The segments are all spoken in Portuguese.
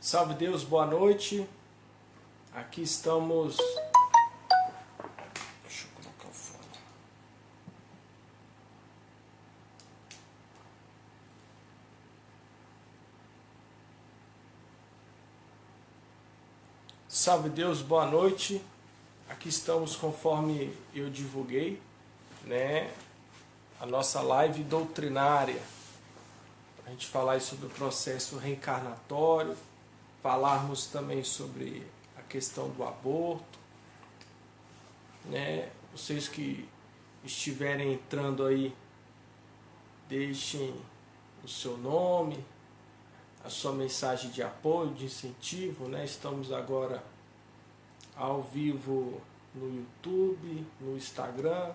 Salve Deus, boa noite. Aqui estamos. Deixa eu colocar o fone. Salve Deus, boa noite. Aqui estamos conforme eu divulguei, né? A nossa live doutrinária. A gente falar sobre o processo reencarnatório, falarmos também sobre a questão do aborto, né? Vocês que estiverem entrando aí, deixem o seu nome, a sua mensagem de apoio, de incentivo, né? Estamos agora ao vivo no YouTube, no Instagram.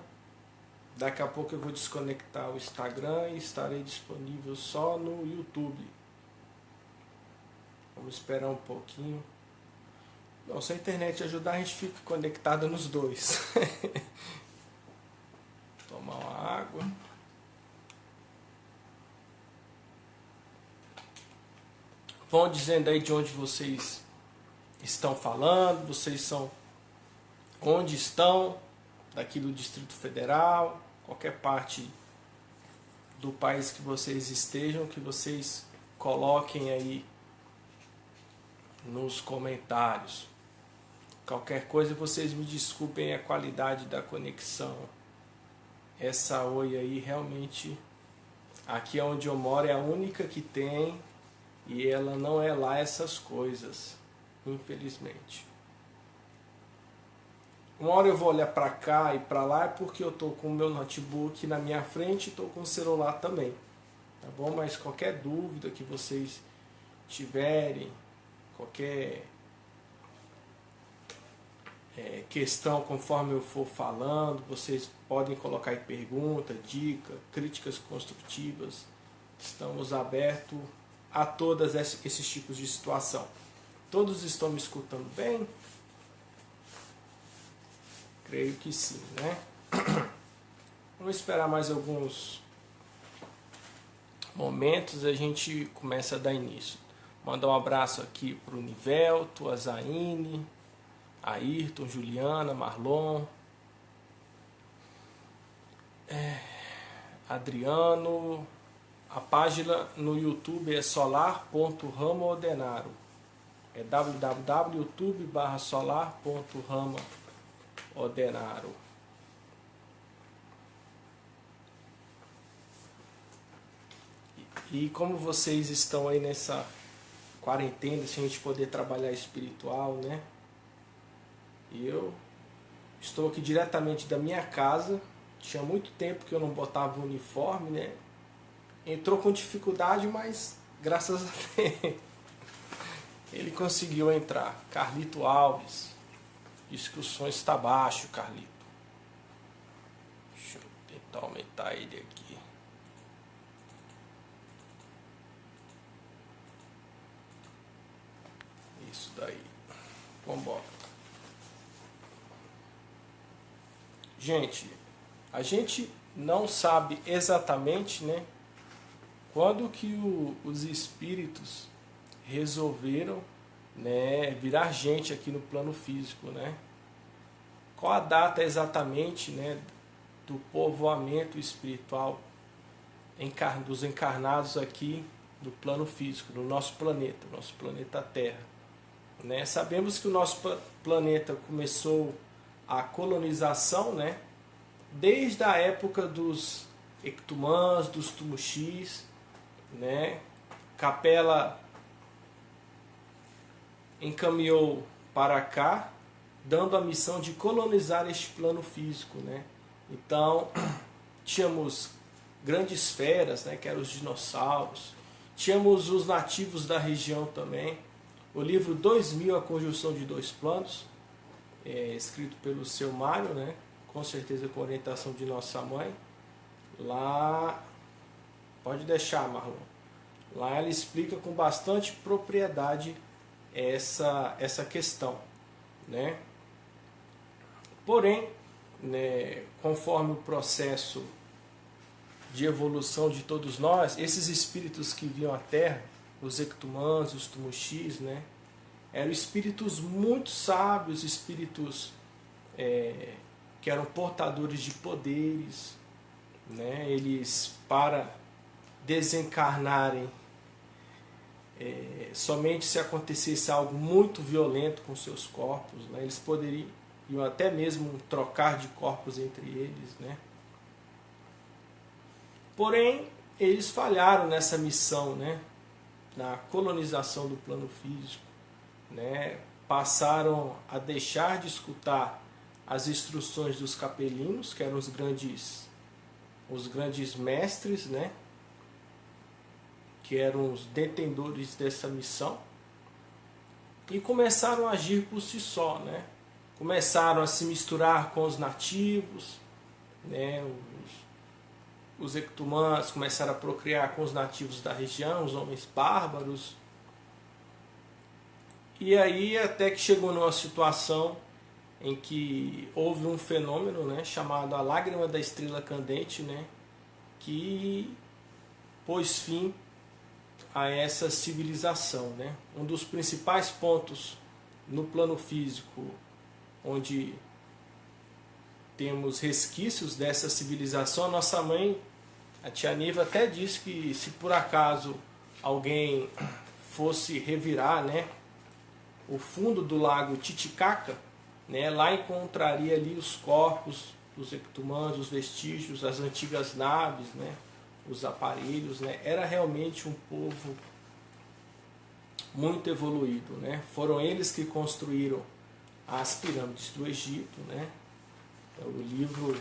Daqui a pouco eu vou desconectar o Instagram e estarei disponível só no YouTube. Vamos esperar um pouquinho. Bom, se a internet ajudar, a gente fica conectado nos dois. Tomar uma água. Vão dizendo aí de onde vocês estão falando, vocês são onde estão, daqui do Distrito Federal, qualquer parte do país que vocês estejam, que vocês coloquem aí nos comentários. Qualquer coisa, vocês me desculpem a qualidade da conexão. Essa Oi aí realmente, aqui onde eu moro, é a única que tem e ela não é lá essas coisas, infelizmente. Uma hora eu vou olhar para cá e para lá, é porque eu estou com o meu notebook na minha frente e estou com o celular também. Tá bom? Mas qualquer dúvida que vocês tiverem, qualquer questão conforme eu for falando, vocês podem colocar aí pergunta, dica, críticas construtivas. Estamos abertos a todos esses tipos de situação. Todos estão me escutando bem? Creio que sim, né? Vamos esperar mais alguns momentos, a gente começa a dar início. Mandar um abraço aqui para o Nivelto, a Zaine, a Ayrton, Juliana, Marlon, Adriano. A página no YouTube é solar.ramaordenaro. É www.youtube.com/solar.ramaordenaro. E como vocês estão aí nessa quarentena, sem a gente poder trabalhar espiritual, né? Eu estou aqui diretamente da minha casa. Tinha muito tempo que eu não botava o uniforme, né? Entrou com dificuldade, mas graças a Deus ele conseguiu entrar. Carlito Alves diz que o som está baixo, Carlito. Deixa eu tentar aumentar ele aqui. Isso daí. Vamos embora. Gente, a gente não sabe exatamente, né, quando que os espíritos resolveram, né, virar gente aqui no plano físico, né? Qual a data exatamente, né, do povoamento espiritual dos encarnados aqui do plano físico, do nosso planeta Terra, né? Sabemos que o nosso planeta começou a colonização, né, desde a época dos Ectumãs, dos Tumuxis, né? Capela encaminhou para cá, dando a missão de colonizar este plano físico, né? Então, tínhamos grandes feras, né, que eram os dinossauros, tínhamos os nativos da região também. O livro 2000, A Conjunção de Dois Planos, escrito pelo seu Mário, né, com certeza com orientação de nossa mãe. Lá, pode deixar, Marlon. Lá ela explica com bastante propriedade essa questão, né? Porém, né, conforme o processo de evolução de todos nós, esses espíritos que vinham à Terra, os Ectumãs, os Tumuxis, né? Eram espíritos muito sábios, espíritos que eram portadores de poderes, né? Eles, para desencarnarem, somente se acontecesse algo muito violento com seus corpos, né? Eles poderiam até mesmo trocar de corpos entre eles, né? Porém, eles falharam nessa missão, né? Na colonização do plano físico, né? Passaram a deixar de escutar as instruções dos capelinos, que eram os grandes mestres, né? Que eram os detentores dessa missão, e começaram a agir por si só, né? Começaram a se misturar com os nativos, né? Os Ectumãs começaram a procriar com os nativos da região, os homens bárbaros. E aí até que chegou numa situação em que houve um fenômeno, né, chamado a lágrima da estrela candente, né, que pôs fim a essa civilização, né? Um dos principais pontos no plano físico onde temos resquícios dessa civilização, a nossa mãe, a tia Neiva, até disse que se por acaso alguém fosse revirar, né, o fundo do lago Titicaca, né, lá encontraria ali os corpos dos Ectumãs, os vestígios, as antigas naves, né, os aparelhos, né? Era realmente um povo muito evoluído, né? Foram eles que construíram as pirâmides do Egito, né? O livro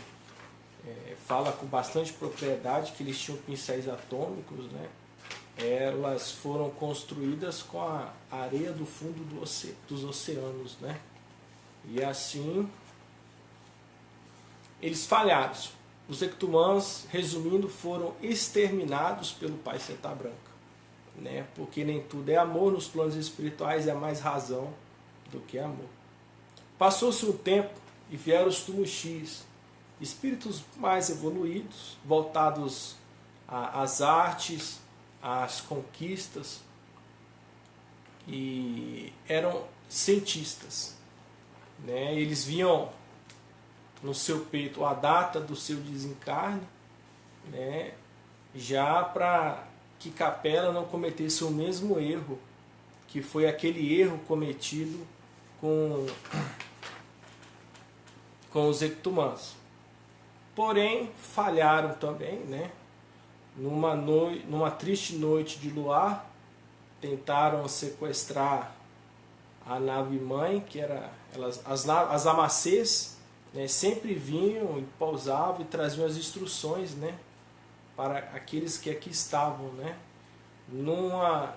fala com bastante propriedade que eles tinham pincéis atômicos, né? Elas foram construídas com a areia do fundo dos oceanos, né? E assim eles falharam. Os Ectumãs, resumindo, foram exterminados pelo Pai Seta Branca, né? Porque nem tudo é amor, nos planos espirituais é mais razão do que amor. Passou-se um tempo e vieram os Tumuxis, espíritos mais evoluídos, voltados às artes, às conquistas, e eram cientistas, né? Eles viam no seu peito a data do seu desencarne, né? Já para que Capela não cometesse o mesmo erro, que foi aquele erro cometido com os Ectumãs. Porém, falharam também, né? Numa triste noite de luar, tentaram sequestrar a nave-mãe, que era as amacês, né? Sempre vinham e pousavam e traziam as instruções, né, para aqueles que aqui estavam, né? Numa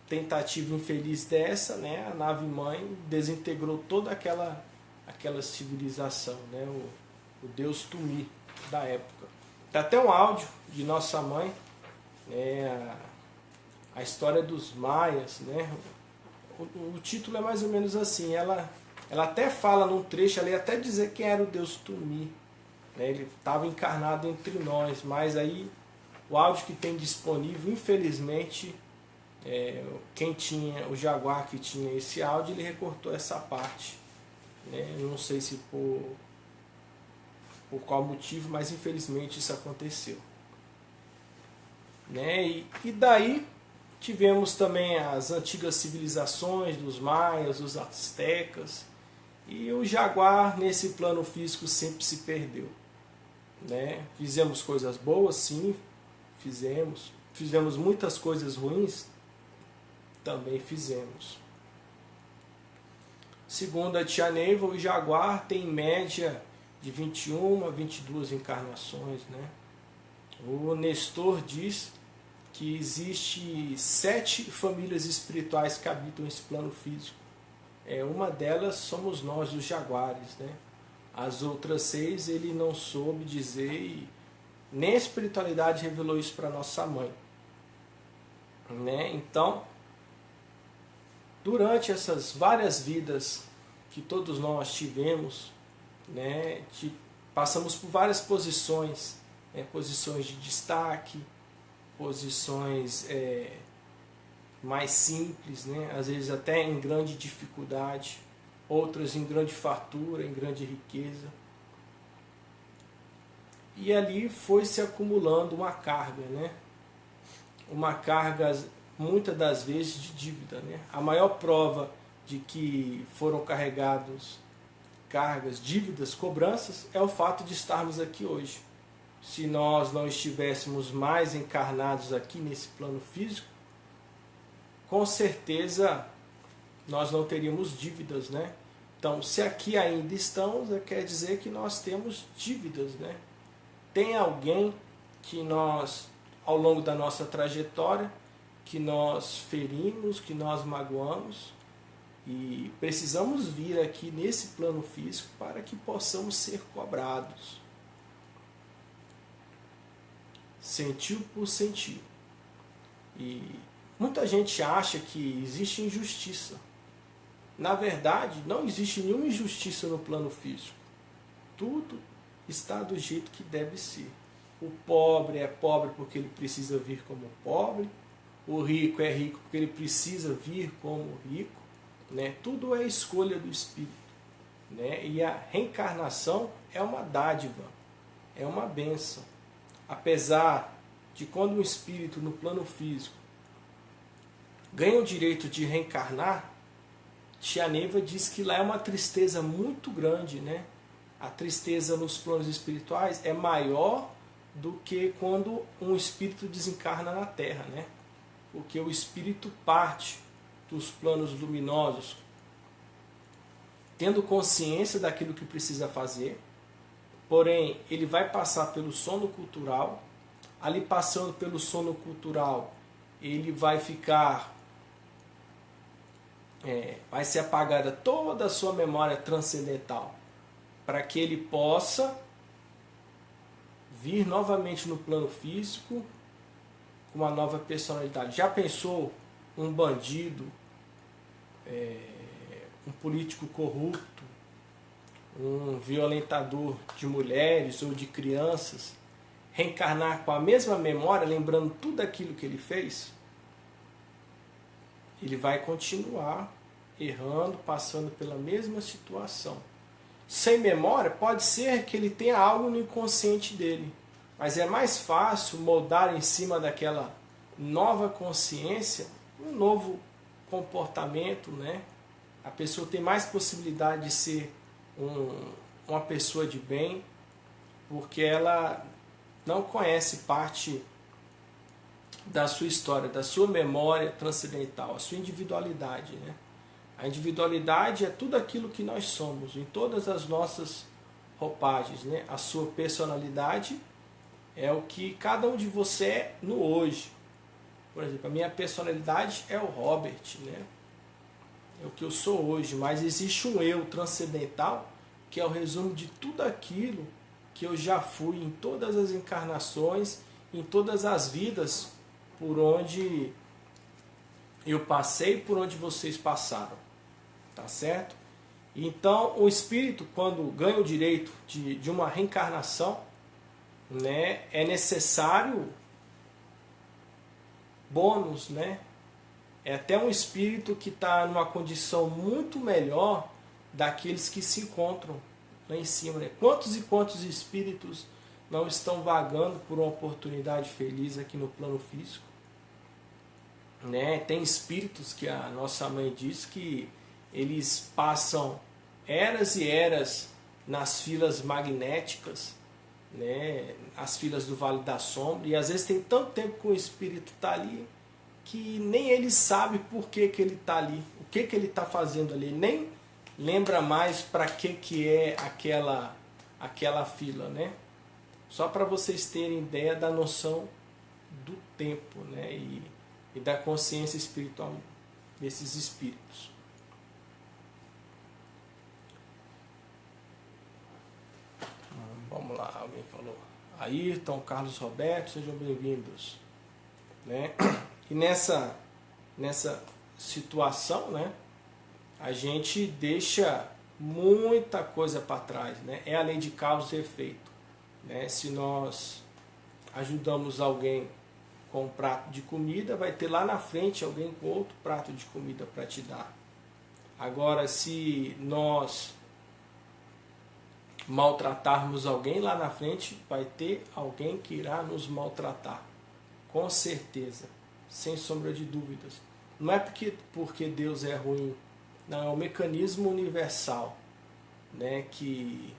tentativa infeliz dessa, né, a nave-mãe desintegrou toda aquela civilização, né? O deus Tumi da época. Tem até um áudio de nossa mãe, né, a história dos maias, né? O título é mais ou menos assim. Ela até fala num trecho ali, até dizer quem era o deus Tumi, né? Ele estava encarnado entre nós, mas aí o áudio que tem disponível, infelizmente, quem tinha, o Jaguar que tinha esse áudio, ele recortou essa parte, né? Eu não sei se por qual motivo, mas infelizmente isso aconteceu, né? E daí tivemos também as antigas civilizações dos maias, dos astecas, e o Jaguar nesse plano físico sempre se perdeu, né? Fizemos coisas boas, sim, fizemos muitas coisas ruins, também fizemos. Segundo a tia Neiva, o Jaguar tem em média de 21 a 22 encarnações, né? O Nestor diz que existe 7 famílias espirituais que habitam esse plano físico. Uma delas somos nós, os Jaguares, né? As outras 6 ele não soube dizer, e nem a espiritualidade revelou isso para nossa mãe, né? Então, durante essas várias vidas que todos nós tivemos, né, passamos por várias posições, né, posições de destaque, posições mais simples, né? Às vezes até em grande dificuldade, outras em grande fartura, em grande riqueza. E ali foi se acumulando uma carga, né? Uma carga, muitas das vezes, de dívida, né? A maior prova de que foram carregados cargas, dívidas, cobranças, é o fato de estarmos aqui hoje. Se nós não estivéssemos mais encarnados aqui nesse plano físico, com certeza nós não teríamos dívidas, né? Então, se aqui ainda estamos, quer dizer que nós temos dívidas, né? Tem alguém que nós, ao longo da nossa trajetória, que nós ferimos, que nós magoamos, e precisamos vir aqui nesse plano físico para que possamos ser cobrados. Sentiu por sentir. E muita gente acha que existe injustiça. Na verdade, não existe nenhuma injustiça no plano físico. Tudo está do jeito que deve ser. O pobre é pobre porque ele precisa vir como pobre. O rico é rico porque ele precisa vir como rico. Né? Tudo é escolha do Espírito. Né? E a reencarnação é uma dádiva, é uma bênção. Apesar de quando o Espírito no plano físico ganha o direito de reencarnar, Tia Neiva diz que lá é uma tristeza muito grande, né? A tristeza nos planos espirituais é maior do que quando um espírito desencarna na Terra, né? Porque o espírito parte dos planos luminosos, tendo consciência daquilo que precisa fazer, porém ele vai passar pelo sono cultural, ali passando pelo sono cultural, ele vai ficar, vai ser apagada toda a sua memória transcendental, para que ele possa vir novamente no plano físico com uma nova personalidade. Já pensou um bandido, um político corrupto, um violentador de mulheres ou de crianças, reencarnar com a mesma memória, lembrando tudo aquilo que ele fez? Ele vai continuar errando, passando pela mesma situação. Sem memória, pode ser que ele tenha algo no inconsciente dele, mas é mais fácil moldar em cima daquela nova consciência um novo comportamento, né? A pessoa tem mais possibilidade de ser uma pessoa de bem, porque ela não conhece parte da sua história, da sua memória transcendental, a sua individualidade, né? A individualidade é tudo aquilo que nós somos, em todas as nossas roupagens, né? A sua personalidade é o que cada um de você é no hoje. Por exemplo, a minha personalidade é o Robert, né? É o que eu sou hoje, mas existe um eu transcendental que é o resumo de tudo aquilo que eu já fui em todas as encarnações, em todas as vidas por onde eu passei, por onde vocês passaram. Tá certo? Então, o espírito, quando ganha o direito de uma reencarnação, né, é necessário bônus, né? É até um espírito que está numa condição muito melhor daqueles que se encontram lá em cima, né? Quantos e quantos espíritos não estão vagando por uma oportunidade feliz aqui no plano físico, né? Tem espíritos que a nossa mãe diz que eles passam eras e eras nas filas magnéticas, né? As filas do Vale da Sombra, e às vezes tem tanto tempo que o espírito está ali que nem ele sabe por que ele está ali, o que ele está fazendo ali, nem lembra mais para que é aquela fila, né? Só para vocês terem ideia da noção do tempo, né? E da consciência espiritual desses espíritos. Vamos lá, alguém falou. Ayrton, Carlos Roberto, sejam bem-vindos. Né? E nessa situação, né, a gente deixa muita coisa para trás. Né? É a lei de causa e efeito. Né? Se nós ajudamos alguém com um prato de comida, vai ter lá na frente alguém com outro prato de comida para te dar. Agora, se nós maltratarmos alguém, lá na frente vai ter alguém que irá nos maltratar. Com certeza, sem sombra de dúvidas. Não é porque Deus é ruim, não, é um mecanismo universal, né, que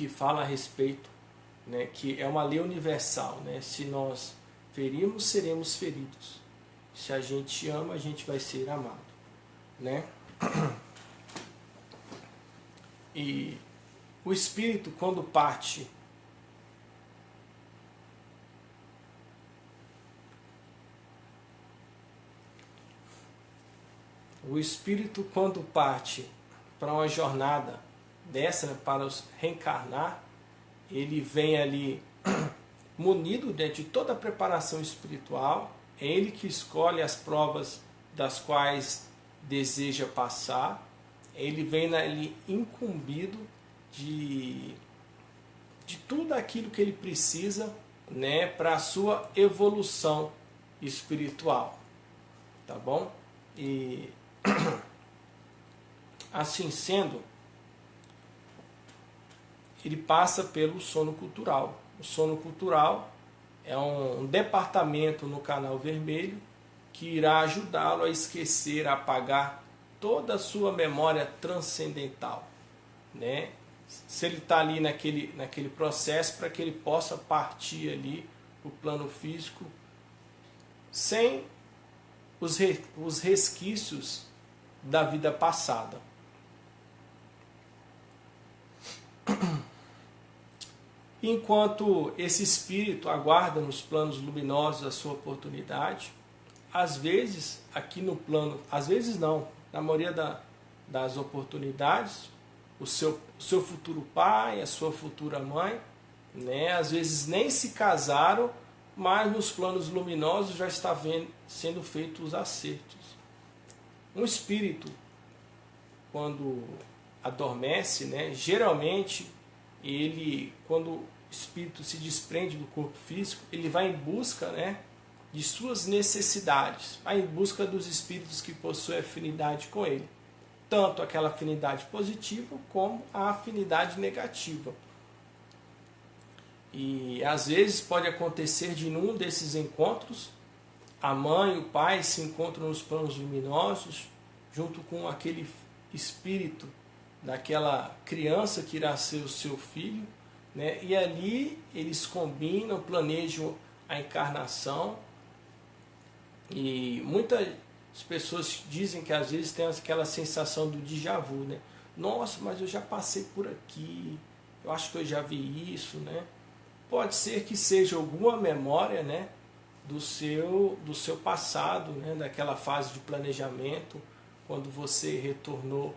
fala a respeito, né, que é uma lei universal, né? Se nós ferirmos, seremos feridos. Se a gente ama, a gente vai ser amado, né? E o espírito, quando parte para uma jornada dessa, né, para reencarnar, ele vem ali munido, né, de toda a preparação espiritual. É ele que escolhe as provas das quais deseja passar. Ele vem ali incumbido de tudo aquilo que ele precisa, né, para a sua evolução espiritual. Tá bom? E assim sendo, ele passa pelo sono cultural. O sono cultural é um departamento no canal vermelho que irá ajudá-lo a esquecer, a apagar toda a sua memória transcendental, né? Se ele está ali naquele processo, para que ele possa partir ali para o plano físico sem os resquícios da vida passada. Enquanto esse espírito aguarda nos planos luminosos a sua oportunidade, às vezes aqui no plano, às vezes não, na maioria das oportunidades, o seu futuro pai, a sua futura mãe, né, às vezes nem se casaram, mas nos planos luminosos já está sendo feitos os acertos. Um espírito, quando adormece, né, geralmente ele, quando o espírito se desprende do corpo físico, ele vai em busca, né, de suas necessidades, vai em busca dos espíritos que possuem afinidade com ele, tanto aquela afinidade positiva como a afinidade negativa. E às vezes pode acontecer de num desses encontros, a mãe e o pai se encontram nos planos luminosos, junto com aquele espírito daquela criança que irá ser o seu filho, né? E ali eles combinam, planejam a encarnação. E muitas pessoas dizem que às vezes tem aquela sensação do déjà vu, né? Nossa, mas eu já passei por aqui, eu acho que eu já vi isso, né? Pode ser que seja alguma memória, né, do seu passado, né, daquela fase de planejamento, quando você retornou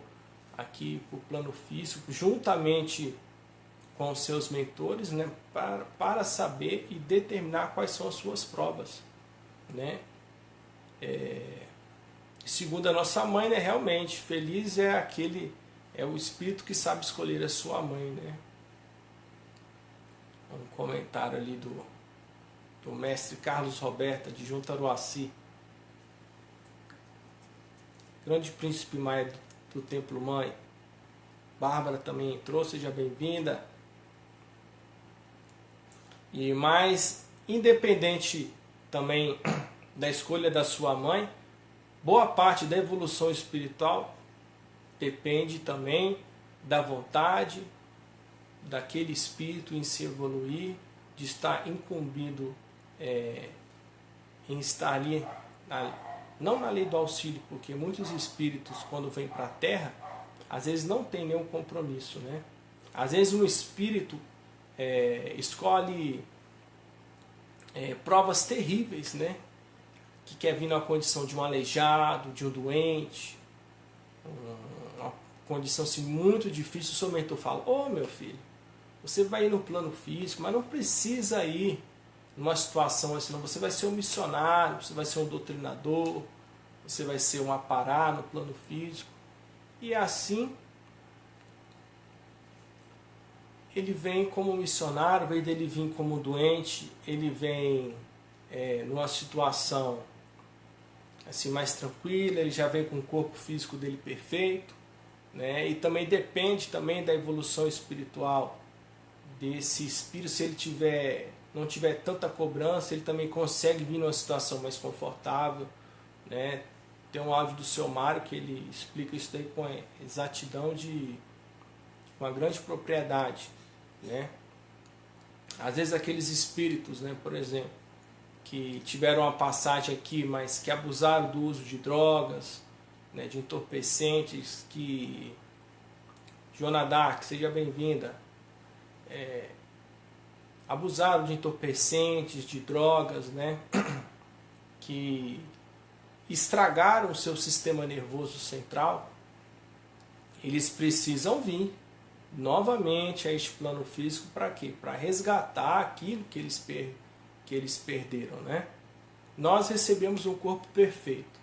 aqui para o plano físico, juntamente com os seus mentores, né, para saber e determinar quais são as suas provas, né? Segundo a nossa mãe, né, realmente, feliz é o espírito que sabe escolher a sua mãe, né? Um comentário ali do mestre Carlos Roberta, de Juntaruaci. Grande Príncipe Maia do Templo Mãe. Bárbara também entrou, seja bem-vinda. E mais, independente também da escolha da sua mãe, boa parte da evolução espiritual depende também da vontade daquele espírito em se evoluir, de estar incumbido em estar ali, não na lei do auxílio, porque muitos espíritos, quando vêm para a Terra, às vezes não tem nenhum compromisso, né? Às vezes um espírito escolhe provas terríveis, né? Que quer vir numa condição de um aleijado, de um doente, uma condição assim, muito difícil. O seu mentor fala: ô meu filho, você vai ir no plano físico, mas não precisa ir numa situação assim, não. Você vai ser um missionário, você vai ser um doutrinador, você vai ser um apará no plano físico. E assim ele vem como missionário, ao invés dele vir como doente, ele vem numa situação assim mais tranquila, ele já vem com o corpo físico dele perfeito, né? E também depende também da evolução espiritual desse espírito. Se ele não tiver tanta cobrança, ele também consegue vir numa situação mais confortável, né? Tem um áudio do seu Mário que ele explica isso daí com exatidão, de uma grande propriedade, né? Às vezes aqueles espíritos, né, por exemplo, que tiveram uma passagem aqui, mas que abusaram do uso de drogas, né, de entorpecentes, que... Joana Dark, seja bem-vinda. Abusaram de entorpecentes, de drogas, né, que estragaram o seu sistema nervoso central. Eles precisam vir novamente a este plano físico para quê? Para resgatar aquilo que eles perderam, né? Nós recebemos um corpo perfeito,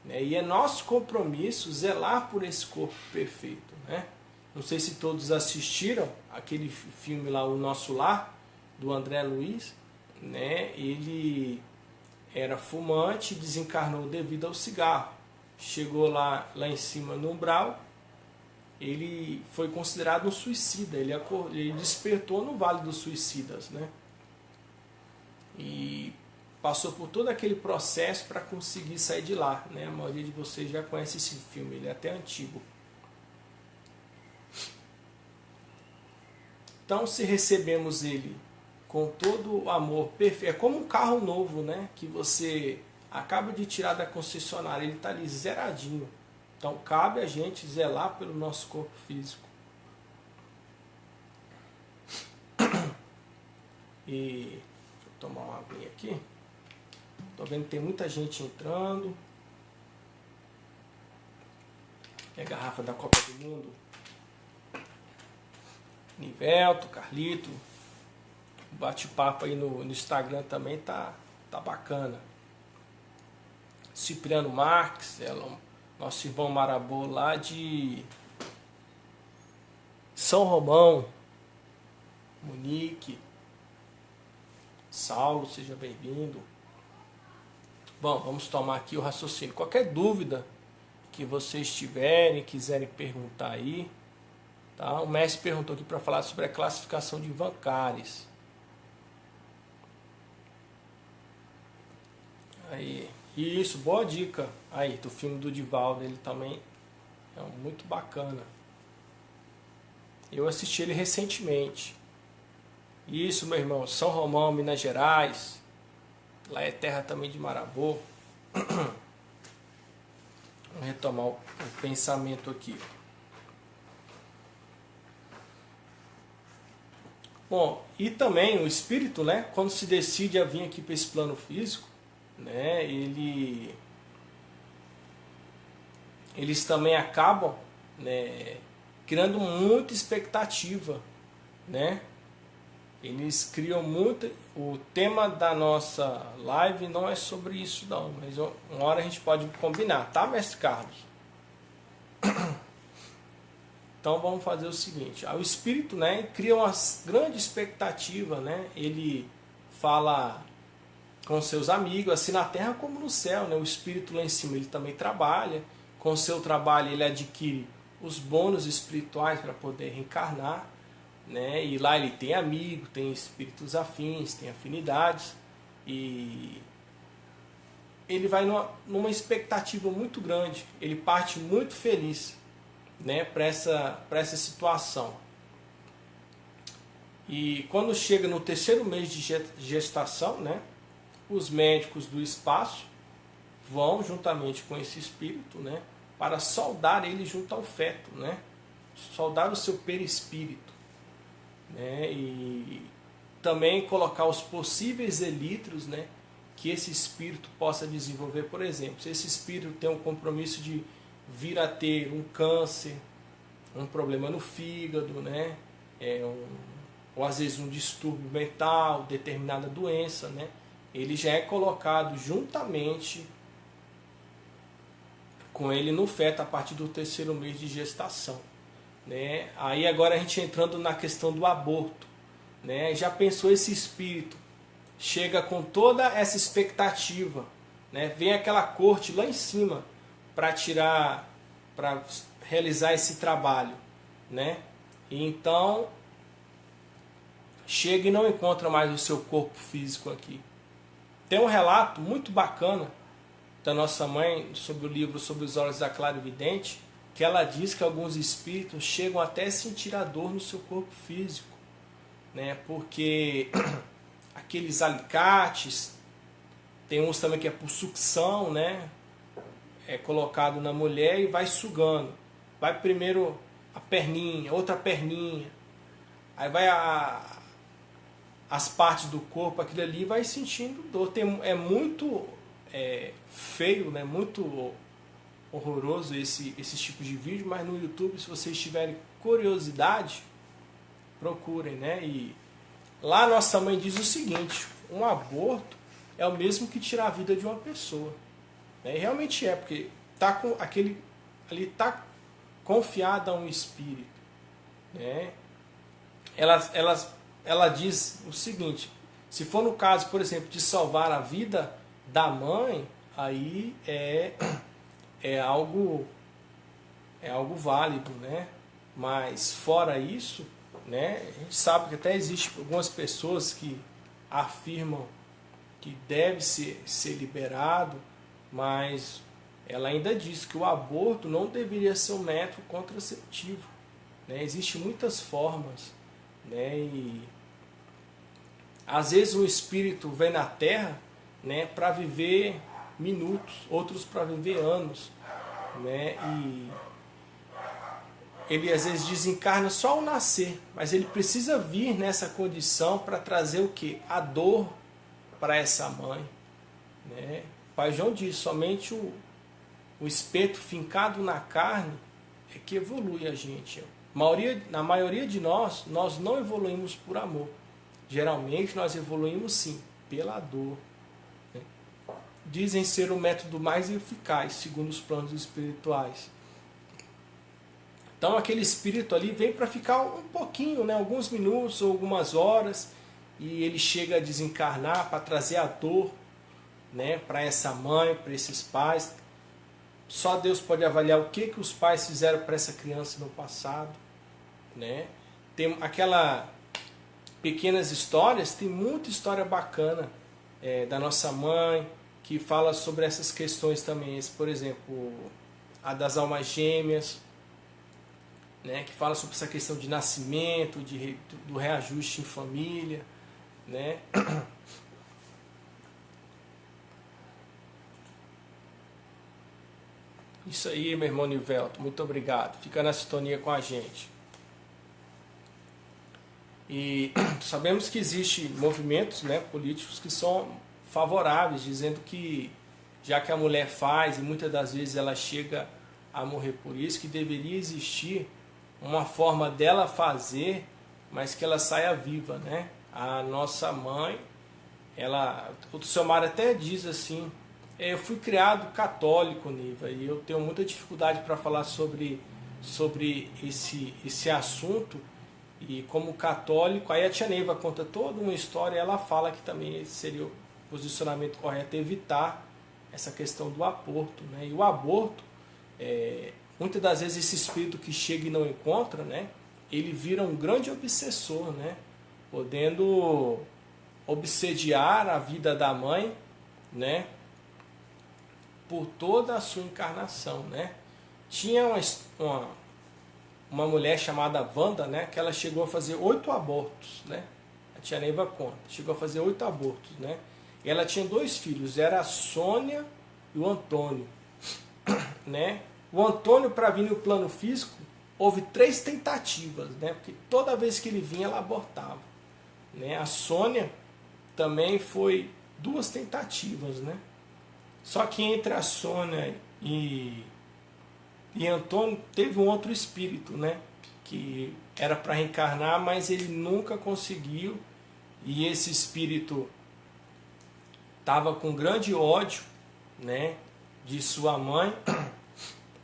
né? E é nosso compromisso zelar por esse corpo perfeito, né? Não sei se todos assistiram aquele filme lá, O Nosso Lar, do André Luiz, né? Ele era fumante e desencarnou devido ao cigarro. Chegou lá em cima no umbral, ele foi considerado um suicida, ele despertou no Vale dos Suicidas, né? E passou por todo aquele processo para conseguir sair de lá, né? A maioria de vocês já conhece esse filme, ele é até antigo. Então, se recebemos ele com todo o amor perfeito, é como um carro novo, né? Que você acaba de tirar da concessionária, ele está ali zeradinho. Então, cabe a gente zelar pelo nosso corpo físico. E deixa eu tomar uma aguinha aqui. Estou vendo que tem muita gente entrando. É a garrafa da Copa do Mundo. Nivelto, Carlito. O bate-papo aí no Instagram também tá bacana. Cipriano Marques, nosso irmão Marabô lá de São Romão. Monique. Saulo, seja bem-vindo. Bom, vamos tomar aqui o raciocínio. Qualquer dúvida que vocês tiverem, quiserem perguntar aí, tá? O mestre perguntou aqui para falar sobre a classificação de Ivan Cares. Aí, isso, boa dica aí do filme do Divaldo, ele também é muito bacana. Eu assisti ele recentemente. Isso, meu irmão, São Romão, Minas Gerais, lá é terra também de Marabô. Vamos retomar o pensamento aqui. Bom, e também o espírito, né, quando se decide a vir aqui para esse plano físico, né, eles também acabam, né, criando muita expectativa, né? Eles criam muito. O tema da nossa live não é sobre isso não, mas uma hora a gente pode combinar, tá, mestre Carlos? Então vamos fazer o seguinte, o espírito, né, cria uma grande expectativa, né? Ele fala com seus amigos, assim na terra como no céu, né? O espírito lá em cima ele também trabalha, com o seu trabalho ele adquire os bônus espirituais para poder reencarnar, né? E lá ele tem amigo, tem espíritos afins, tem afinidades, e ele vai numa expectativa muito grande, ele parte muito feliz, né, para essa situação. E quando chega no terceiro mês de gestação, né, os médicos do espaço vão juntamente com esse espírito, né, para soldar ele junto ao feto, né, soldar o seu perispírito, né, e também colocar os possíveis elitros, né, que esse espírito possa desenvolver. Por exemplo, se esse espírito tem um compromisso de vir a ter um câncer, um problema no fígado, né, ou às vezes um distúrbio mental, determinada doença, né, ele já é colocado juntamente com ele no feto a partir do terceiro mês de gestação, né? Aí agora a gente entrando na questão do aborto, né? Já pensou esse espírito? Chega com toda essa expectativa, né? Vem aquela corte lá em cima para realizar esse trabalho, né? E então chega e não encontra mais o seu corpo físico aqui. Tem um relato muito bacana da nossa mãe sobre o livro Sobre os Olhos da Clarividente, que ela diz que alguns espíritos chegam até a sentir a dor no seu corpo físico, né? Porque aqueles alicates, tem uns também que é por sucção, né? É colocado na mulher e vai sugando. Vai primeiro a perninha, outra perninha, aí vai as partes do corpo, aquilo ali vai sentindo dor. É muito feio, né? Muito horroroso esse tipo de vídeo, mas no YouTube, se vocês tiverem curiosidade, procurem, né? E lá nossa mãe diz o seguinte: um aborto é o mesmo que tirar a vida de uma pessoa, né? E realmente é, porque tá com aquele ali, tá confiado a um espírito, né? Ela diz o seguinte: se for no caso, por exemplo, de salvar a vida da mãe, aí é algo válido, né? Mas fora isso, né, a gente sabe que até existe algumas pessoas que afirmam que deve ser liberado, mas ela ainda diz que o aborto não deveria ser um método contraceptivo, né? Existem muitas formas, né? E às vezes um espírito vem na Terra, né, para viver minutos, outros para viver anos, né? E ele às vezes desencarna só ao nascer, mas ele precisa vir nessa condição para trazer o que? A dor para essa mãe, né? O Pai João diz: somente o espeto fincado na carne é que evolui a gente. Na maioria de nós não evoluímos por amor. Geralmente nós evoluímos sim, pela dor, né? Dizem ser o método mais eficaz, segundo os planos espirituais. Então aquele espírito ali vem para ficar um pouquinho, né, alguns minutos ou algumas horas, e ele chega a desencarnar para trazer a dor, né, para essa mãe, para esses pais. Só Deus pode avaliar o que os pais fizeram para essa criança no passado, né? Tem pequenas histórias, tem muita história bacana da nossa mãe, que fala sobre essas questões também. Por exemplo, a das almas gêmeas, né, que fala sobre essa questão de nascimento, do reajuste em família, né? Isso aí, meu irmão Nivelto, muito obrigado. Fica na sintonia com a gente. E sabemos que existem movimentos, né, políticos que são favoráveis, dizendo que, já que a mulher faz e muitas das vezes ela chega a morrer por isso, que deveria existir uma forma dela fazer, mas que ela saia viva, né? A nossa mãe, o Selmar até diz assim: eu fui criado católico, Niva, e eu tenho muita dificuldade para falar sobre esse assunto. E como católico, aí a tia Neiva conta toda uma história, e ela fala que também seria o posicionamento correto evitar essa questão do aborto, né? E o aborto, muitas das vezes esse espírito que chega e não encontra, né, ele vira um grande obsessor, né, podendo obsediar a vida da mãe, né, por toda a sua encarnação, né? Tinha uma mulher chamada Wanda, né, que ela chegou a fazer 8 abortos, né? A tia Neiva conta, chegou a fazer 8 abortos, né? E ela tinha 2 filhos, era a Sônia e o Antônio, né? O Antônio, para vir no plano físico, houve 3 tentativas, né? Porque toda vez que ele vinha, ela abortava, né? A Sônia também foi 2 tentativas, né? Só que entre a Sônia e Antônio teve um outro espírito, né, que era para reencarnar, mas ele nunca conseguiu, e esse espírito estava com grande ódio, né, de sua mãe,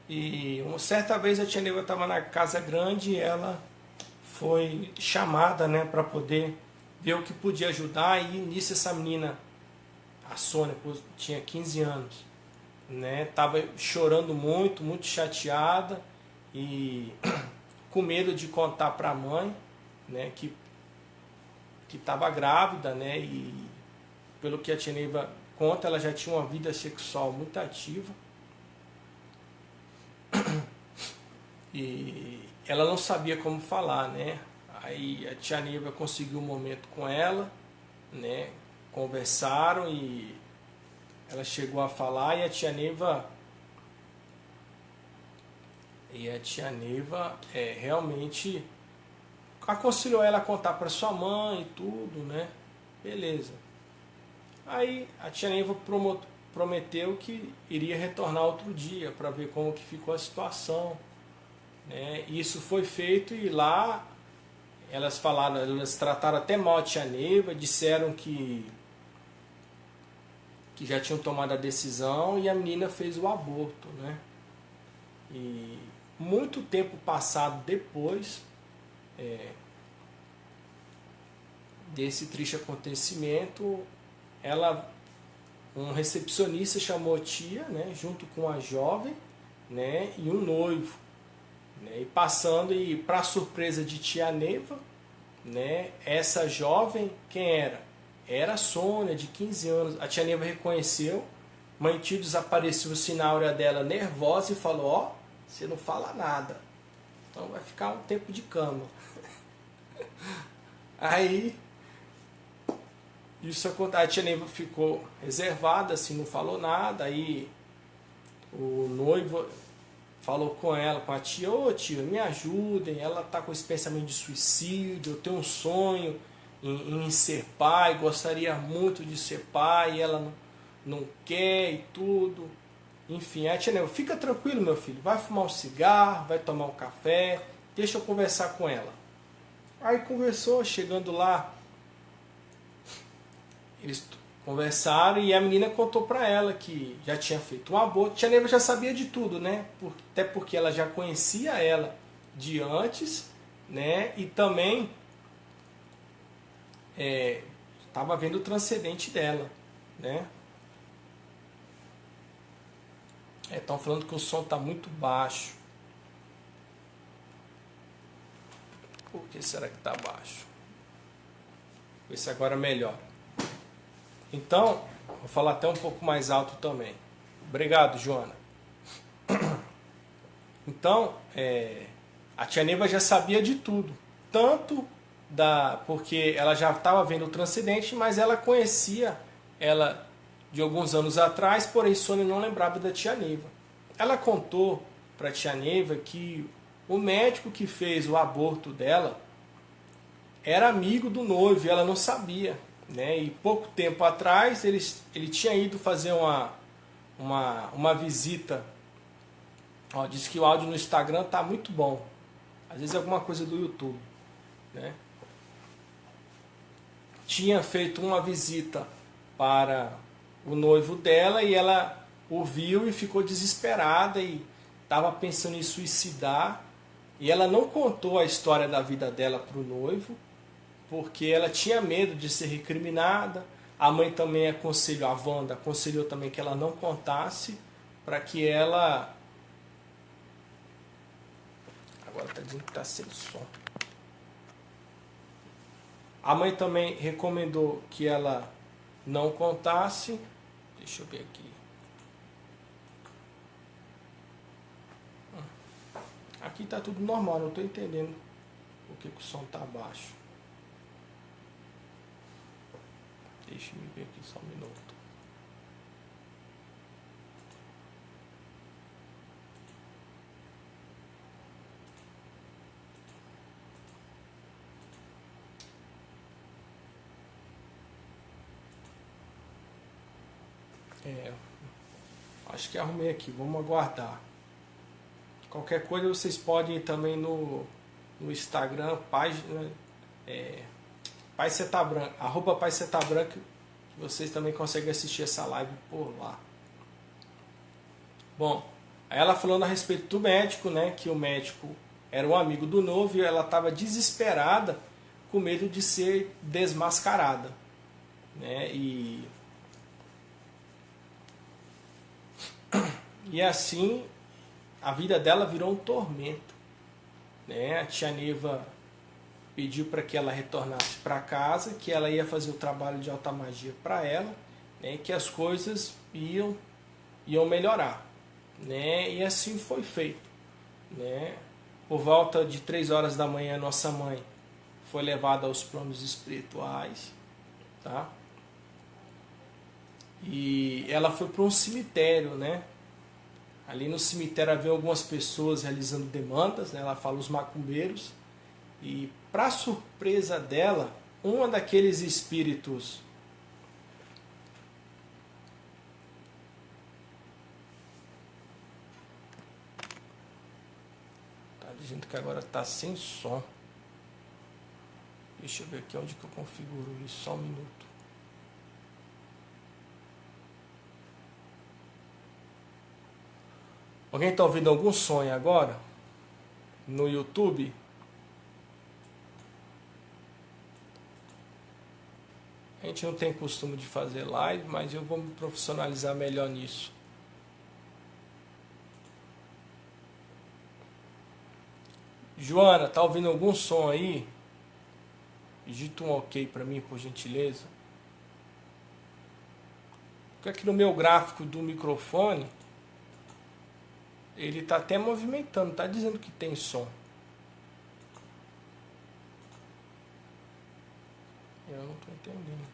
E uma certa vez a tia Neiva estava na casa grande e ela foi chamada, né, para poder ver o que podia ajudar. E nisso essa menina, a Sônia, tinha 15 anos, né, tava chorando muito, muito chateada e com medo de contar para a mãe, né, que estava grávida, né, e pelo que a tia Neiva conta, ela já tinha uma vida sexual muito ativa. E ela não sabia como falar, né? Aí a tia Neiva conseguiu um momento com ela, né? Conversaram e ela chegou a falar e a tia Neiva realmente aconselhou ela a contar para sua mãe e tudo, né? Beleza. Aí a tia Neiva prometeu que iria retornar outro dia para ver como que ficou a situação, né? Isso foi feito e lá elas falaram, elas trataram até mal a tia Neiva, disseram que já tinham tomado a decisão e a menina fez o aborto, né? E muito tempo passado depois desse triste acontecimento, um recepcionista chamou a tia, né, junto com a jovem, né, e um noivo, né, e passando, e para surpresa de tia Neiva, né, essa jovem, quem era? Era a Sônia, de 15 anos. A tia Neiva reconheceu, mãe tio desapareceu o sinal dela nervosa e falou, ó, você não fala nada, então vai ficar um tempo de cama. Aí isso aconteceu, a tia Neiva ficou reservada, assim, não falou nada. Aí o noivo falou com ela, com a tia, ô tia, me ajudem, ela está com esse pensamento de suicídio, eu tenho um sonho em ser pai, gostaria muito de ser pai, e ela não quer e tudo. Enfim, a tia Neiva, fica tranquilo meu filho, vai fumar um cigarro, vai tomar um café, deixa eu conversar com ela. Aí conversou, chegando lá, eles conversaram e a menina contou para ela que já tinha feito um aborto. Tia Neiva já sabia de tudo, né? Até porque ela já conhecia ela de antes, né? E também estava vendo o transcendente dela, né? Estão falando que o som está muito baixo. Por que será que está baixo? Vê se agora melhora. Então, vou falar até um pouco mais alto também. Obrigado, Joana. Então, a tia Neiva já sabia de tudo. Tanto porque ela já estava vendo o transcendente, mas ela conhecia ela de alguns anos atrás, porém Sônia não lembrava da tia Neiva. Ela contou para a tia Neiva que o médico que fez o aborto dela era amigo do noivo e ela não sabia, né? E pouco tempo atrás ele tinha ido fazer uma visita. Ó, diz que o áudio no Instagram tá muito bom. Às vezes é alguma coisa do YouTube, né? Tinha feito uma visita para o noivo dela e ela ouviu e ficou desesperada e estava pensando em suicidar. E ela não contou a história da vida dela para o noivo, porque ela tinha medo de ser recriminada. A mãe também aconselhou, a Wanda aconselhou também que ela não contasse, para que ela... Agora está dizendo que está sem som. A mãe também recomendou que ela não contasse. Deixa eu ver aqui. Aqui está tudo normal, não estou entendendo por que o som está baixo. Deixa eu ver aqui só um minuto. Acho que arrumei aqui, vamos aguardar. Qualquer coisa vocês podem ir também no Instagram, página @PaiSetaBranco, que vocês também conseguem assistir essa live por lá. Bom, Aí ela falando a respeito do médico, né, que o médico era um amigo do noivo e ela estava desesperada com medo de ser desmascarada, né, e assim a vida dela virou um tormento, né? A tia Neiva pediu para que ela retornasse para casa, que ela ia fazer o trabalho de alta magia para ela, né? Que as coisas iam melhorar, né? E assim foi feito, né? Por volta de 3 horas da manhã, nossa mãe foi levada aos planos espirituais, tá? E ela foi para um cemitério, né? Ali no cemitério havia algumas pessoas realizando demandas, né? Ela fala os macumbeiros. E para surpresa dela, uma daqueles espíritos tá dizendo que agora está sem som. Deixa eu ver aqui onde que eu configuro isso, só um minuto. Alguém está ouvindo algum som aí agora? No YouTube? A gente não tem costume de fazer live, mas eu vou me profissionalizar melhor nisso. Joana, tá ouvindo algum som aí? Digita um ok para mim, por gentileza. Porque aqui no meu gráfico do microfone, ele tá até movimentando, tá dizendo que tem som. Eu não tô entendendo.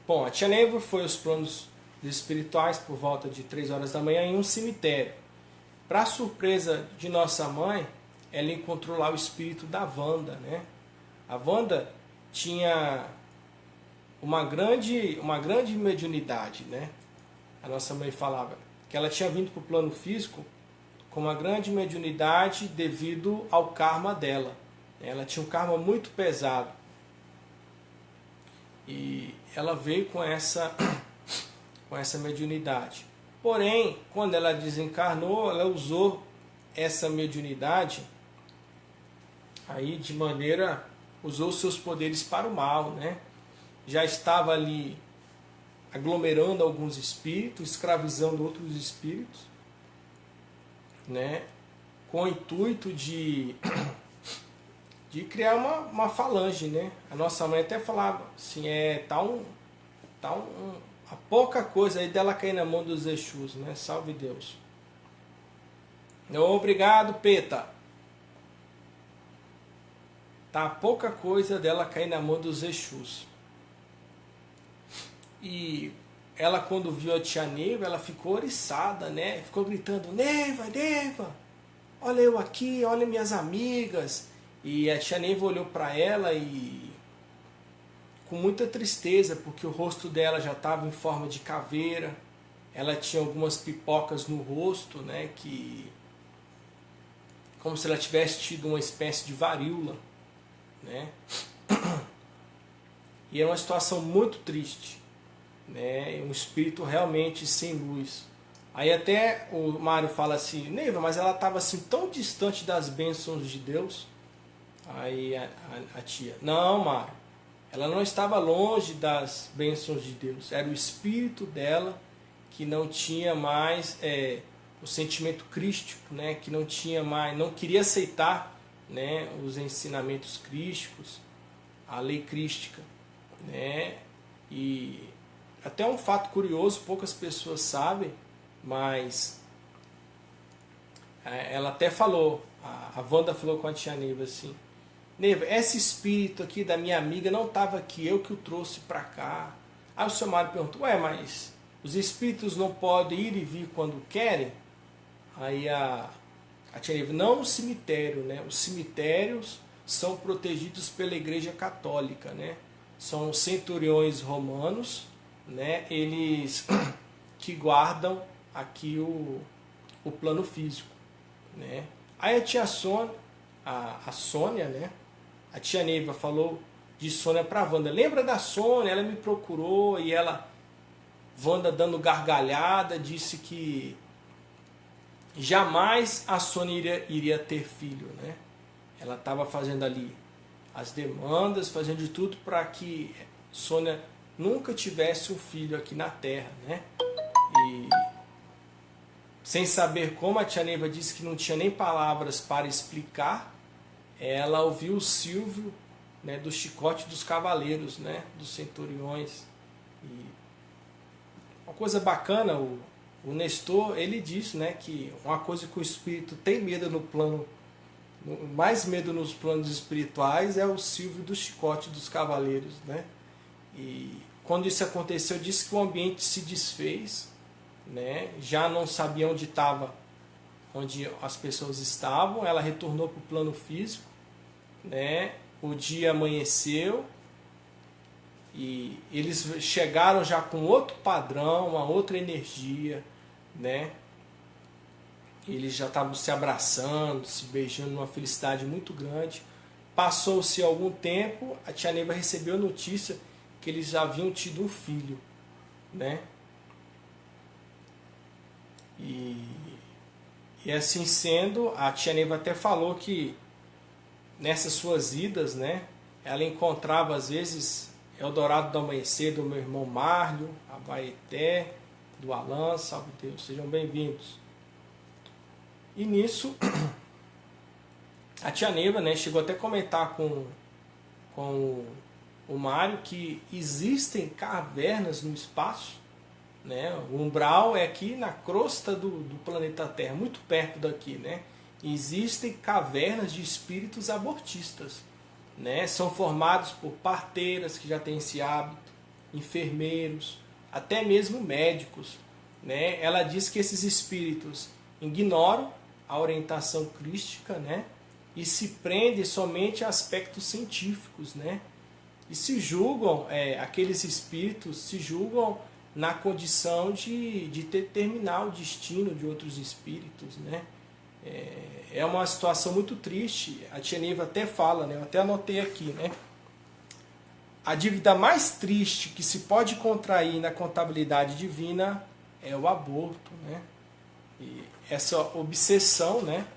Bom, a tia Neiva foi aos planos espirituais por volta de 3 horas da manhã em um cemitério. Para surpresa de nossa mãe, ela encontrou lá o espírito da Wanda, né? A Wanda tinha uma grande mediunidade, né? A nossa mãe falava que ela tinha vindo para o plano físico com uma grande mediunidade devido ao karma dela. Ela tinha um karma muito pesado. E ela veio com essa mediunidade. Porém, quando ela desencarnou, ela usou essa mediunidade aí de maneira, usou seus poderes para o mal, né? Já estava ali aglomerando alguns espíritos, escravizando outros espíritos, né? Com o intuito de criar uma falange, né? A nossa mãe até falava assim, a pouca coisa aí dela cair na mão dos Exus, né? Salve Deus. Obrigado, Peta. Tá pouca coisa dela cair na mão dos Exus. E ela, quando viu a tia Neiva, ela ficou oriçada, né? Ficou gritando, Neiva, Neiva, olha eu aqui, olha minhas amigas. E a tia Neiva olhou para ela e com muita tristeza, porque o rosto dela já estava em forma de caveira. Ela tinha algumas pipocas no rosto, né? Como se ela tivesse tido uma espécie de varíola, né? E é uma situação muito triste, né? Um espírito realmente sem luz. Aí até o Mário fala assim, Neiva, mas ela estava assim tão distante das bênçãos de Deus. Aí a tia, não, Mário, ela não estava longe das bênçãos de Deus. Era o espírito dela que não tinha mais o sentimento crístico, né? Que não tinha mais, não queria aceitar, né, os ensinamentos crísticos, a lei crística, né? E até um fato curioso, poucas pessoas sabem, mas ela até falou, a Wanda falou com a tia Neiva assim, Neiva, esse espírito aqui da minha amiga não estava aqui, eu que o trouxe para cá. Aí o seu Mário perguntou, ué, mas os espíritos não podem ir e vir quando querem? Aí a tia Neiva, não no cemitério, né? Os cemitérios são protegidos pela Igreja Católica, né? São centuriões romanos, né? Eles que guardam aqui o plano físico, né? Aí a tia Sônia, a Sônia, né? A tia Neiva falou de Sônia para a Wanda. Lembra da Sônia? Ela me procurou e ela Wanda, dando gargalhada, disse que jamais a Sônia iria ter filho, né? Ela estava fazendo ali as demandas, fazendo de tudo para que Sônia nunca tivesse um filho aqui na Terra, né? E sem saber como, a tia Neiva disse que não tinha nem palavras para explicar. Ela ouviu o Silvio, né, do Chicote dos Cavaleiros, né, dos Centuriões. E uma coisa bacana, o Nestor, ele diz, né, que uma coisa que o espírito tem medo no plano, mais medo nos planos espirituais, é o Silvio do Chicote dos Cavaleiros, né? E quando isso aconteceu, disse que o ambiente se desfez, né? Já não sabia onde as pessoas estavam. Ela retornou para o plano físico, né? O dia amanheceu e eles chegaram já com outro padrão, uma outra energia, né? Eles já estavam se abraçando, se beijando, numa felicidade muito grande. Passou-se algum tempo, a tia Neiva recebeu a notícia que eles já haviam tido um filho, né? E assim sendo, a tia Neiva até falou que nessas suas idas, né, ela encontrava às vezes Eldorado do Amanhecer, do meu irmão Márlio, Abaeté, do Alan, salve Deus, sejam bem-vindos. E nisso, a tia Neiva, né, chegou até a comentar com o Mário que existem cavernas no espaço, né? O umbral é aqui na crosta do planeta Terra, muito perto daqui, né? Existem cavernas de espíritos abortistas, né? São formados por parteiras que já têm esse hábito, enfermeiros, até mesmo médicos, né? Ela diz que esses espíritos ignoram a orientação crística, né? E se prendem somente a aspectos científicos, né? E se julgam, aqueles espíritos se julgam na condição de determinar o destino de outros espíritos, né? É uma situação muito triste. A tia Neiva até fala, né? Eu até anotei aqui, né? A dívida mais triste que se pode contrair na contabilidade divina é o aborto, né? E essa obsessão, né?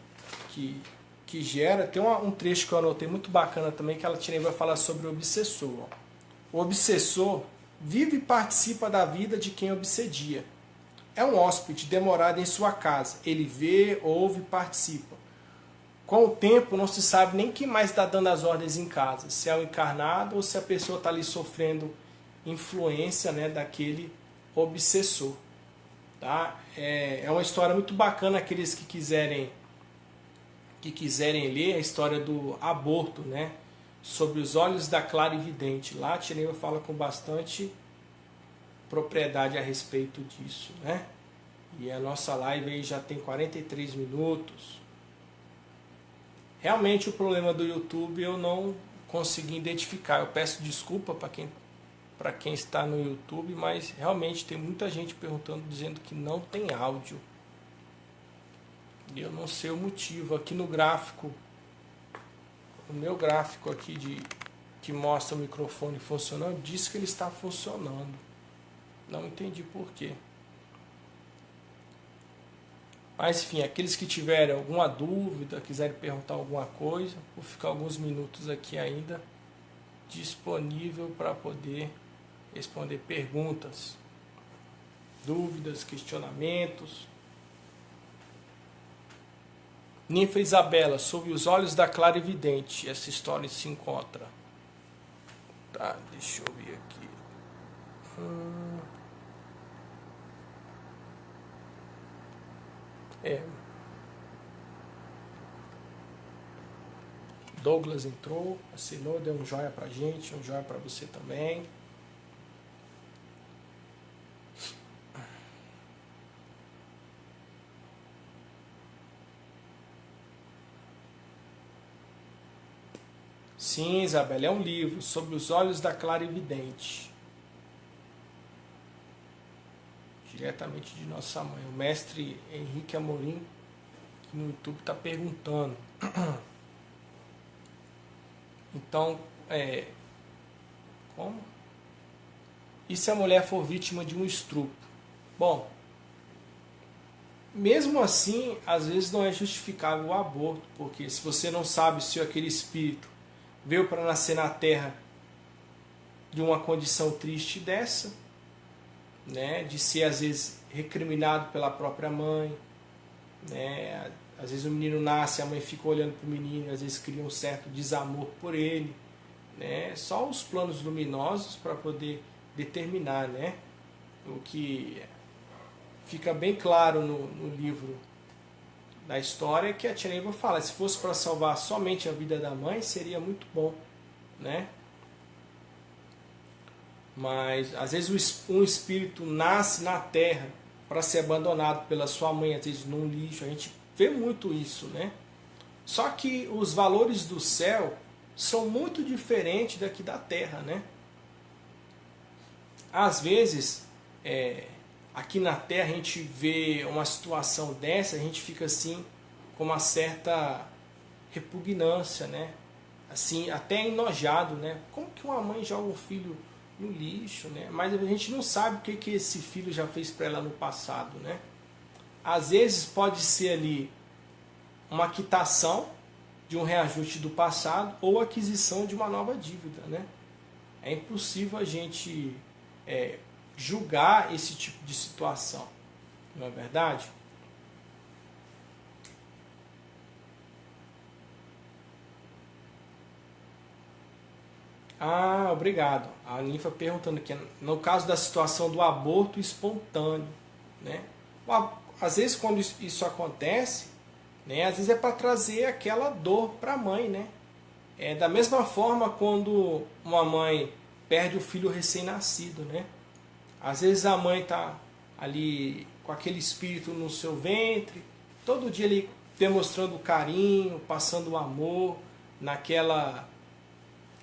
Que gera... Tem um trecho que eu anotei muito bacana também, que a tia Neiva fala sobre o obsessor. Ó. O obsessor vive e participa da vida de quem obsedia. É um hóspede demorado em sua casa. Ele vê, ouve e participa. Com o tempo, não se sabe nem quem mais está dando as ordens em casa. Se é o encarnado ou se a pessoa está ali sofrendo influência, né, daquele obsessor. Tá? É uma história muito bacana, aqueles que quiserem ler a história do aborto, né? Sobre os olhos da clarividente. Lá a tia Neiva fala com bastante propriedade a respeito disso, né? E a nossa live aí já tem 43 minutos. Realmente o problema do YouTube eu não consegui identificar. Eu peço desculpa para quem está no YouTube, mas realmente tem muita gente perguntando, dizendo que não tem áudio. E eu não sei o motivo. Aqui no gráfico, o meu gráfico aqui que mostra o microfone funcionando, diz que ele está funcionando. Não entendi por quê. Mas enfim, aqueles que tiverem alguma dúvida, quiserem perguntar alguma coisa, vou ficar alguns minutos aqui ainda disponível para poder responder perguntas, dúvidas, questionamentos. Ninfa Isabela, sob os olhos da clarividente, essa história se encontra. Tá, deixa eu ver aqui. Douglas entrou, assinou, deu um joinha pra gente, um joinha pra você também. Sim, Isabela, é um livro sobre os olhos da clarividente. Diretamente de nossa mãe. O mestre Henrique Amorim, que no YouTube está perguntando. Então, como? E se a mulher for vítima de um estupro? Bom, mesmo assim, às vezes não é justificável o aborto, porque se você não sabe se aquele espírito veio para nascer na terra de uma condição triste dessa, né, de ser às vezes recriminado pela própria mãe, né, às vezes o menino nasce, a mãe fica olhando para o menino, às vezes cria um certo desamor por ele, né, só os planos luminosos para poder determinar, né, o que fica bem claro no livro da história, que a Tia Neiva fala, se fosse para salvar somente a vida da mãe, seria muito bom, né? Mas às vezes um espírito nasce na terra para ser abandonado pela sua mãe, às vezes num lixo, a gente vê muito isso, né? Só que os valores do céu são muito diferentes daqui da terra, né? Às vezes, aqui na terra a gente vê uma situação dessa, a gente fica assim com uma certa repugnância, né? Assim, até enojado, né? Como que uma mãe joga um filho no lixo, né? Mas a gente não sabe o que esse filho já fez para ela no passado, né? Às vezes pode ser ali uma quitação de um reajuste do passado ou aquisição de uma nova dívida, né? É impossível a gente julgar esse tipo de situação, não é verdade? Ah, obrigado. A Ninfa perguntando aqui, no caso da situação do aborto espontâneo, né? Às vezes quando isso acontece, né, às vezes é para trazer aquela dor para a mãe, né? Da mesma forma quando uma mãe perde o filho recém-nascido, né? Às vezes a mãe está ali com aquele espírito no seu ventre, todo dia ali demonstrando carinho, passando amor, naquela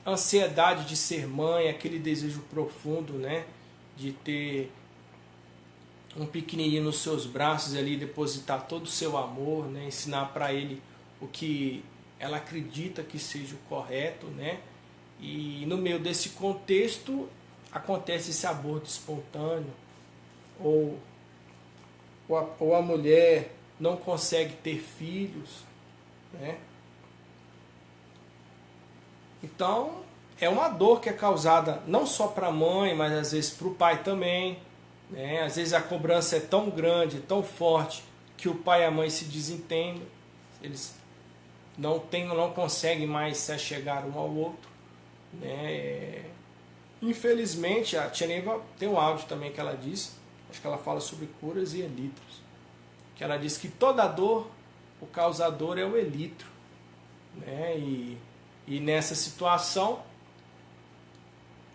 ansiedade de ser mãe, aquele desejo profundo, né, de ter um pequenininho nos seus braços ali, depositar todo o seu amor, né, ensinar para ele o que ela acredita que seja o correto, né, e no meio desse contexto acontece esse aborto espontâneo, ou a mulher não consegue ter filhos, né? Então, é uma dor que é causada não só para a mãe, mas às vezes para o pai também, né? Às vezes a cobrança é tão grande, tão forte, que o pai e a mãe se desentendem, eles não conseguem mais se achegar um ao outro, né? Infelizmente, a Tia Neiva tem um áudio também que ela diz, acho que ela fala sobre curas e elitros, que ela diz que toda dor, o causador é o elitro, né? E nessa situação,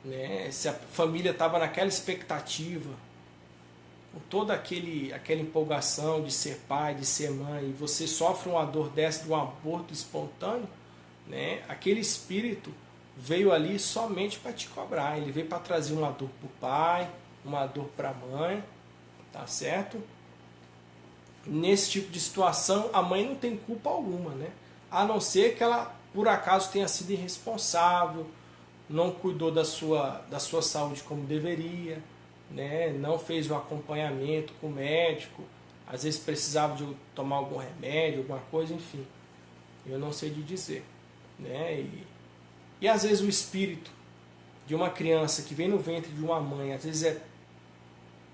né, se a família estava naquela expectativa, com toda aquela empolgação de ser pai, de ser mãe, e você sofre uma dor dessa de um aborto espontâneo, né, aquele espírito veio ali somente para te cobrar. Ele veio para trazer uma dor para o pai, uma dor para a mãe, tá certo? Nesse tipo de situação, a mãe não tem culpa alguma, né? A não ser que ela, por acaso, tenha sido irresponsável, não cuidou da sua saúde como deveria, né? Não fez o acompanhamento com o médico, às vezes precisava de tomar algum remédio, alguma coisa, enfim. Eu não sei de dizer, né? E às vezes o espírito de uma criança que vem no ventre de uma mãe, às vezes é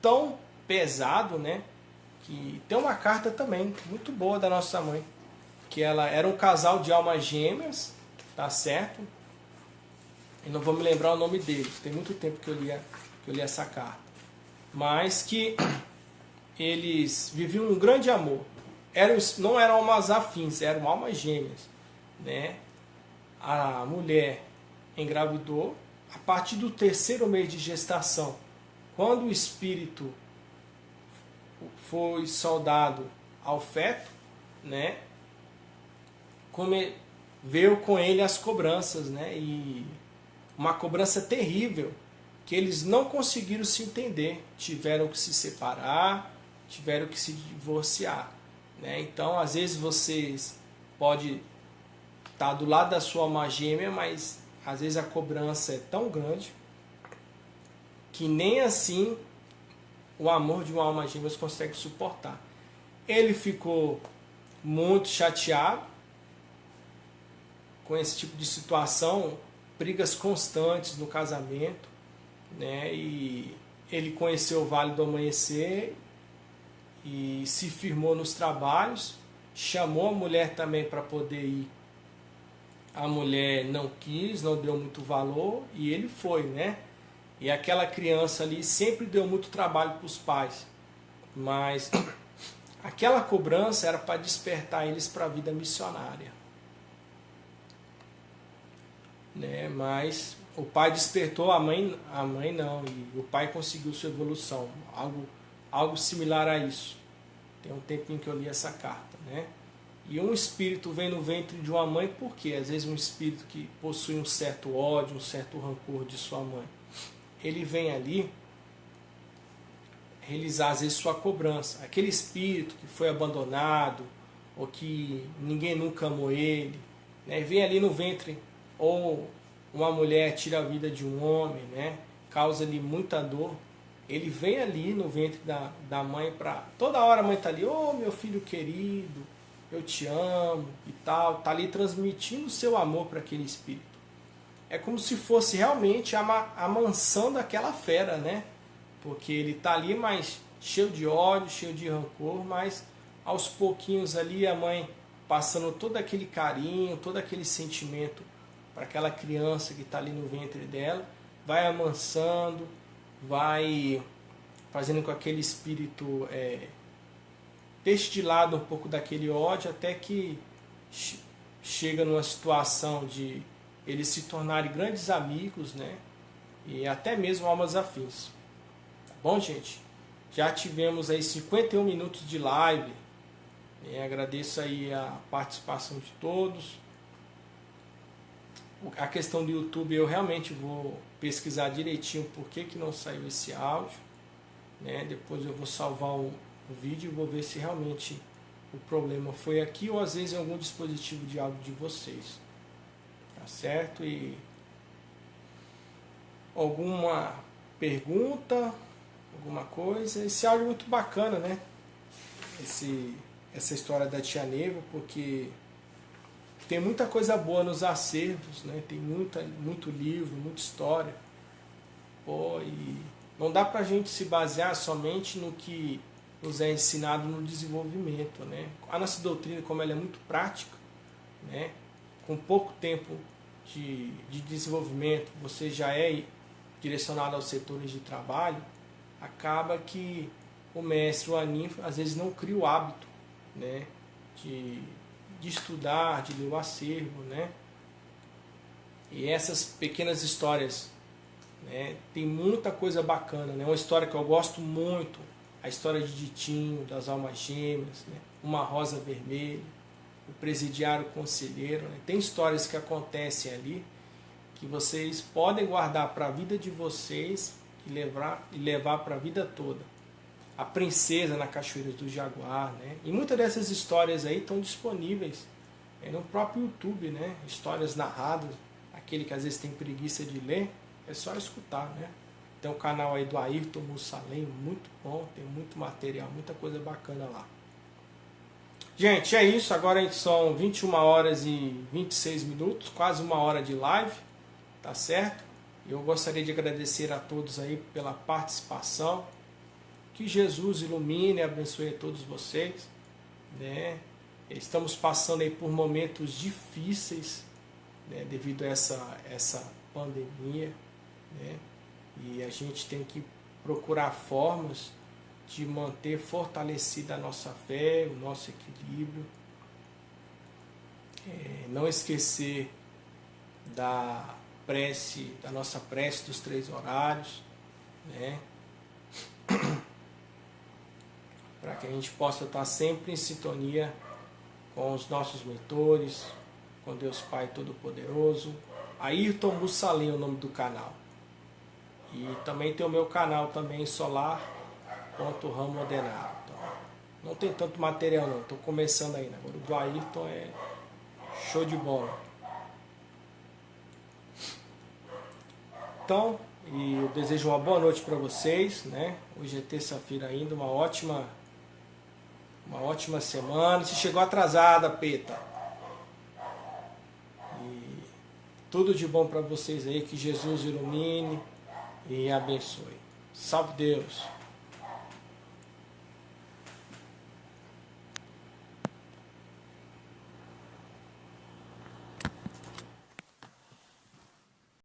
tão pesado, né? Que tem uma carta também muito boa da nossa mãe, que ela era um casal de almas gêmeas, tá certo? E não vou me lembrar o nome deles, tem muito tempo que eu li essa carta. Mas que eles viviam um grande amor. Não eram almas afins, eram almas gêmeas, né? A mulher engravidou a partir do 3º mês de gestação, quando o espírito foi soldado ao feto, né? Veio com ele as cobranças, né? E uma cobrança terrível, que eles não conseguiram se entender, tiveram que se separar, tiveram que se divorciar, né? Então, às vezes vocês podem estar do lado da sua alma gêmea, mas às vezes a cobrança é tão grande que nem assim o amor de uma alma gêmea consegue suportar. Ele ficou muito chateado com esse tipo de situação, brigas constantes no casamento, né? E ele conheceu o Vale do Amanhecer e se firmou nos trabalhos, chamou a mulher também para poder ir. A mulher não quis, não deu muito valor e ele foi, né? E aquela criança ali sempre deu muito trabalho para os pais, mas aquela cobrança era para despertar eles para a vida missionária, né? Mas o pai despertou, a mãe não, e o pai conseguiu sua evolução, algo similar a isso. Tem um tempinho que eu li essa carta, né? E um espírito vem no ventre de uma mãe, por quê? Às vezes um espírito que possui um certo ódio, um certo rancor de sua mãe, ele vem ali realizar às vezes sua cobrança. Aquele espírito que foi abandonado, ou que ninguém nunca amou ele, né? Vem ali no ventre, ou uma mulher tira a vida de um homem, né? Causa-lhe muita dor. Ele vem ali no ventre da mãe para... Toda hora a mãe está ali, ô meu filho querido, eu te amo e tal. Está ali transmitindo o seu amor para aquele espírito. É como se fosse realmente a mansão daquela fera, né? Porque ele está ali, mas cheio de ódio, cheio de rancor, mas aos pouquinhos ali a mãe passando todo aquele carinho, todo aquele sentimento para aquela criança que está ali no ventre dela, vai amansando, vai fazendo com que aquele espírito deixe de lado um pouco daquele ódio, até que chega numa situação de eles se tornarem grandes amigos, né? E até mesmo almas afins. Tá bom, gente? Já tivemos aí 51 minutos de live. Agradeço aí a participação de todos. A questão do YouTube eu realmente vou pesquisar direitinho por que não saiu esse áudio, né? Depois eu vou salvar o vídeo e vou ver se realmente o problema foi aqui ou às vezes em algum dispositivo de áudio de vocês. Tá certo? E alguma pergunta, alguma coisa? Esse áudio é muito bacana, né? Essa história da Tia Neva, porque tem muita coisa boa nos acervos, né? Tem muito livro, muita história. Pô, e não dá pra gente se basear somente no que nos é ensinado no desenvolvimento, né? A nossa doutrina, como ela é muito prática, né? Com pouco tempo de desenvolvimento, você já é direcionado aos setores de trabalho, acaba que o mestre, o anim, às vezes não cria o hábito, né? De estudar, de ler o acervo, né? E essas pequenas histórias, né? Tem muita coisa bacana, né? Uma história que eu gosto muito, a história de Ditinho, das almas gêmeas, né? Uma rosa vermelha, o presidiário conselheiro, né? Tem histórias que acontecem ali que vocês podem guardar para a vida de vocês e levar para a vida toda. A princesa na Cachoeira do Jaguar, né? E muitas dessas histórias aí estão disponíveis no próprio YouTube, né? Histórias narradas, aquele que às vezes tem preguiça de ler, é só escutar, né? Tem o canal aí do Ayrton Mussalem, muito bom, tem muito material, muita coisa bacana lá. Gente, é isso, agora são 21 horas e 26 minutos, quase uma hora de live, tá certo? Eu gostaria de agradecer a todos aí pela participação. Que Jesus ilumine e abençoe a todos vocês, né? Estamos passando aí por momentos difíceis, né, devido a essa pandemia, né? E a gente tem que procurar formas de manter fortalecida a nossa fé, o nosso equilíbrio. Não esquecer da nossa prece dos 3 horários, né? Para que a gente possa estar sempre em sintonia com os nossos mentores, com Deus Pai Todo-Poderoso. Ayrton Mussalem é o nome do canal. E também tem o meu canal também, solar.ramodenaro. Então, não tem tanto material não, estou começando ainda. Agora o do Ayrton é show de bola. Então, E eu desejo uma boa noite para vocês, né? Hoje é terça-feira ainda, uma ótima semana. Se chegou atrasada, Peta. E tudo de bom para vocês aí, que Jesus ilumine e abençoe. Salve Deus!